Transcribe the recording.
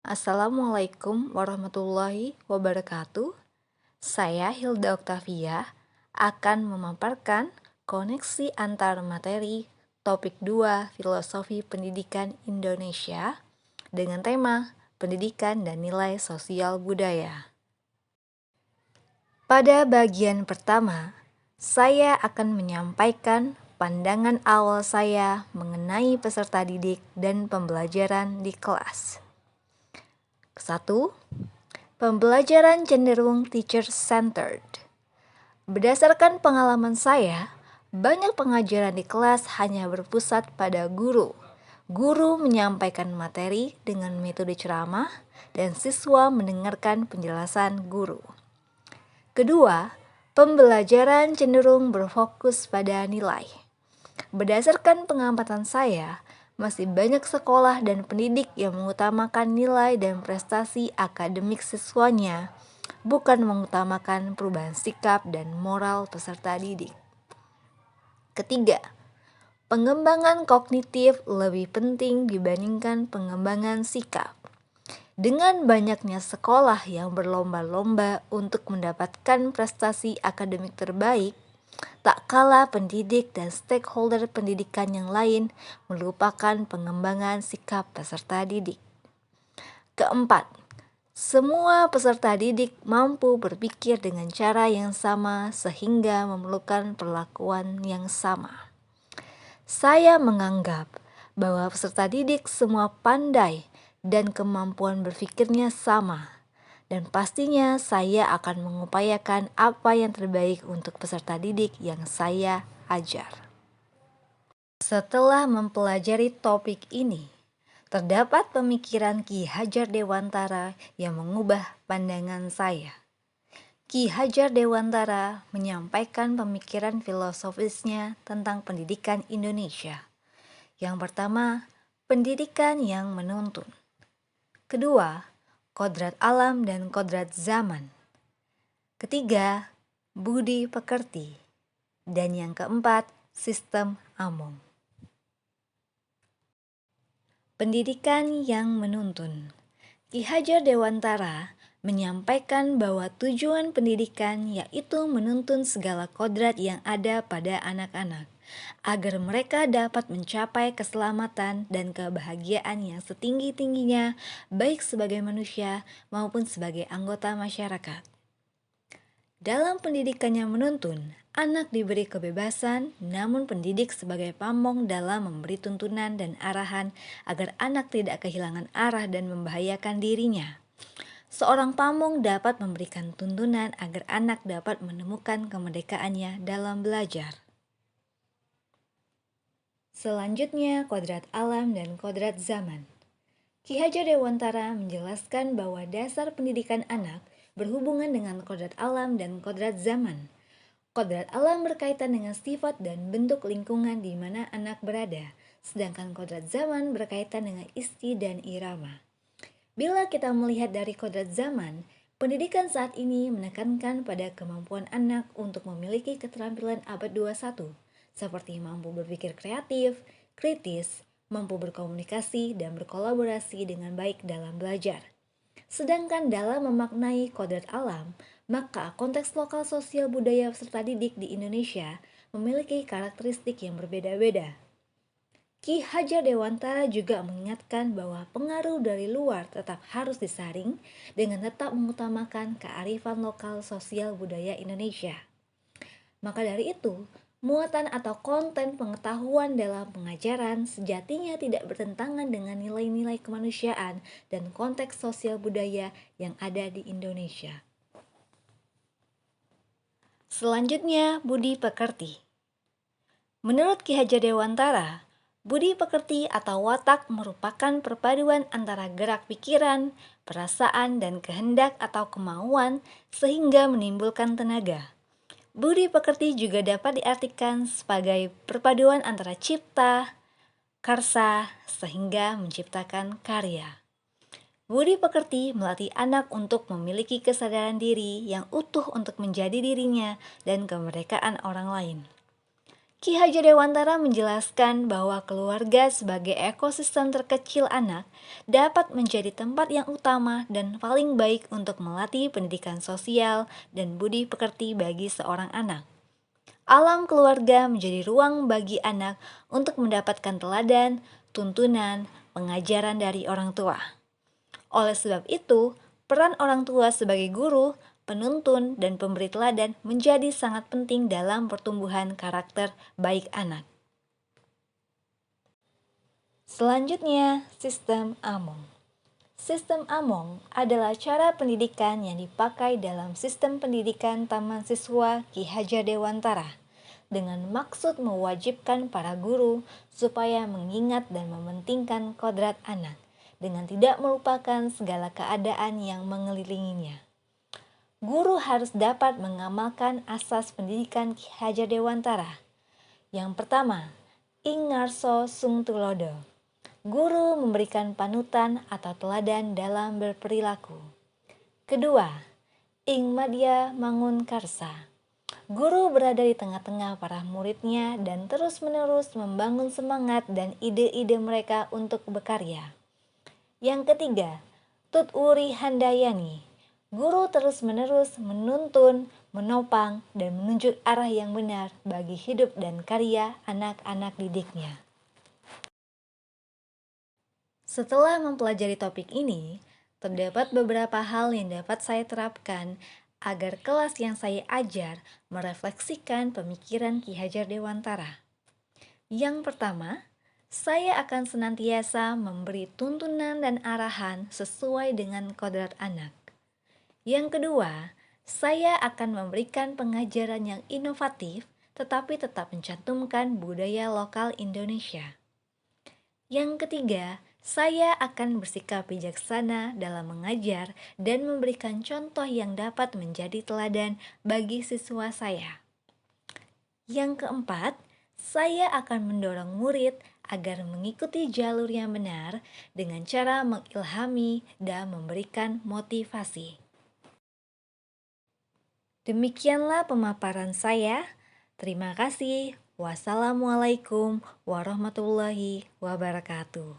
Assalamualaikum warahmatullahi wabarakatuh. Saya Hilda Oktavia akan memaparkan koneksi antar materi topik 2 Filosofi Pendidikan Indonesia dengan tema Pendidikan dan Nilai Sosial Budaya. Pada bagian pertama, saya akan menyampaikan pandangan awal saya mengenai peserta didik dan pembelajaran di kelas. 1. Pembelajaran cenderung teacher-centered. Berdasarkan pengalaman saya, banyak pengajaran di kelas hanya berpusat pada guru. Guru menyampaikan materi dengan metode ceramah dan siswa mendengarkan penjelasan guru. Kedua, pembelajaran cenderung berfokus pada nilai. Berdasarkan pengamatan saya, masih banyak sekolah dan pendidik yang mengutamakan nilai dan prestasi akademik siswanya, bukan mengutamakan perubahan sikap dan moral peserta didik. Ketiga, pengembangan kognitif lebih penting dibandingkan pengembangan sikap. Dengan banyaknya sekolah yang berlomba-lomba untuk mendapatkan prestasi akademik terbaik, tak kalah pendidik dan stakeholder pendidikan yang lain melupakan pengembangan sikap peserta didik. Keempat, semua peserta didik mampu berpikir dengan cara yang sama sehingga memerlukan perlakuan yang sama. Saya menganggap bahwa peserta didik semua pandai dan kemampuan berpikirnya sama, dan pastinya saya akan mengupayakan apa yang terbaik untuk peserta didik yang saya ajar. Setelah mempelajari topik ini, terdapat pemikiran Ki Hajar Dewantara yang mengubah pandangan saya. Ki Hajar Dewantara menyampaikan pemikiran filosofisnya tentang pendidikan Indonesia. Yang pertama, pendidikan yang menuntun. Kedua, kodrat alam dan kodrat zaman. Ketiga, budi pekerti. Dan yang keempat, sistem among. Pendidikan yang menuntun. Ki Hajar Dewantara menyampaikan bahwa tujuan pendidikan yaitu menuntun segala kodrat yang ada pada anak-anak, agar mereka dapat mencapai keselamatan dan kebahagiaan yang setinggi-tingginya, baik sebagai manusia maupun sebagai anggota masyarakat. Dalam pendidikan yang menuntun, anak diberi kebebasan, namun pendidik sebagai pamong dalam memberi tuntunan dan arahan agar anak tidak kehilangan arah dan membahayakan dirinya. Seorang pamong dapat memberikan tuntunan agar anak dapat menemukan kemerdekaannya dalam belajar. Selanjutnya, kodrat alam dan kodrat zaman. Ki Hajar Dewantara menjelaskan bahwa dasar pendidikan anak berhubungan dengan kodrat alam dan kodrat zaman. Kodrat alam berkaitan dengan sifat dan bentuk lingkungan di mana anak berada, sedangkan kodrat zaman berkaitan dengan isti dan irama. Bila kita melihat dari kodrat zaman, pendidikan saat ini menekankan pada kemampuan anak untuk memiliki keterampilan abad 21, seperti mampu berpikir kreatif, kritis, mampu berkomunikasi dan berkolaborasi dengan baik dalam belajar. Sedangkan dalam memaknai kodrat alam, maka konteks lokal sosial budaya peserta didik di Indonesia memiliki karakteristik yang berbeda-beda. Ki Hajar Dewantara juga mengingatkan bahwa pengaruh dari luar tetap harus disaring dengan tetap mengutamakan kearifan lokal sosial budaya Indonesia. Maka dari itu, muatan atau konten pengetahuan dalam pengajaran sejatinya tidak bertentangan dengan nilai-nilai kemanusiaan dan konteks sosial budaya yang ada di Indonesia. Selanjutnya, budi pekerti. Menurut Ki Hajar Dewantara, budi pekerti atau watak merupakan perpaduan antara gerak pikiran, perasaan, dan kehendak atau kemauan sehingga menimbulkan tenaga. Budi pekerti juga dapat diartikan sebagai perpaduan antara cipta, karsa, sehingga menciptakan karya. Budi pekerti melatih anak untuk memiliki kesadaran diri yang utuh untuk menjadi dirinya dan kemerdekaan orang lain. Ki Hajar Dewantara menjelaskan bahwa keluarga sebagai ekosistem terkecil anak dapat menjadi tempat yang utama dan paling baik untuk melatih pendidikan sosial dan budi pekerti bagi seorang anak. Alam keluarga menjadi ruang bagi anak untuk mendapatkan teladan, tuntunan, pengajaran dari orang tua. Oleh sebab itu, peran orang tua sebagai guru, penuntun, dan pemberi teladan menjadi sangat penting dalam pertumbuhan karakter baik anak. Selanjutnya, sistem Among. Sistem Among adalah cara pendidikan yang dipakai dalam sistem pendidikan Taman Siswa Ki Hajar Dewantara dengan maksud mewajibkan para guru supaya mengingat dan mementingkan kodrat anak dengan tidak melupakan segala keadaan yang mengelilinginya. Guru harus dapat mengamalkan asas pendidikan Ki Hajar Dewantara. Yang pertama, ing ngarso sung tulodo. Guru memberikan panutan atau teladan dalam berperilaku. Kedua, ing madya mangun karsa. Guru berada di tengah-tengah para muridnya dan terus-menerus membangun semangat dan ide-ide mereka untuk berkarya. Yang ketiga, tut uri handayani. Guru terus-menerus menuntun, menopang, dan menunjuk arah yang benar bagi hidup dan karya anak-anak didiknya. Setelah mempelajari topik ini, terdapat beberapa hal yang dapat saya terapkan agar kelas yang saya ajar merefleksikan pemikiran Ki Hajar Dewantara. Yang pertama, saya akan senantiasa memberi tuntunan dan arahan sesuai dengan kodrat anak. Yang kedua, saya akan memberikan pengajaran yang inovatif tetapi tetap mencantumkan budaya lokal Indonesia. Yang ketiga, saya akan bersikap bijaksana dalam mengajar dan memberikan contoh yang dapat menjadi teladan bagi siswa saya. Yang keempat, saya akan mendorong murid agar mengikuti jalur yang benar dengan cara mengilhami dan memberikan motivasi. Demikianlah pemaparan saya. Terima kasih. Wassalamualaikum warahmatullahi wabarakatuh.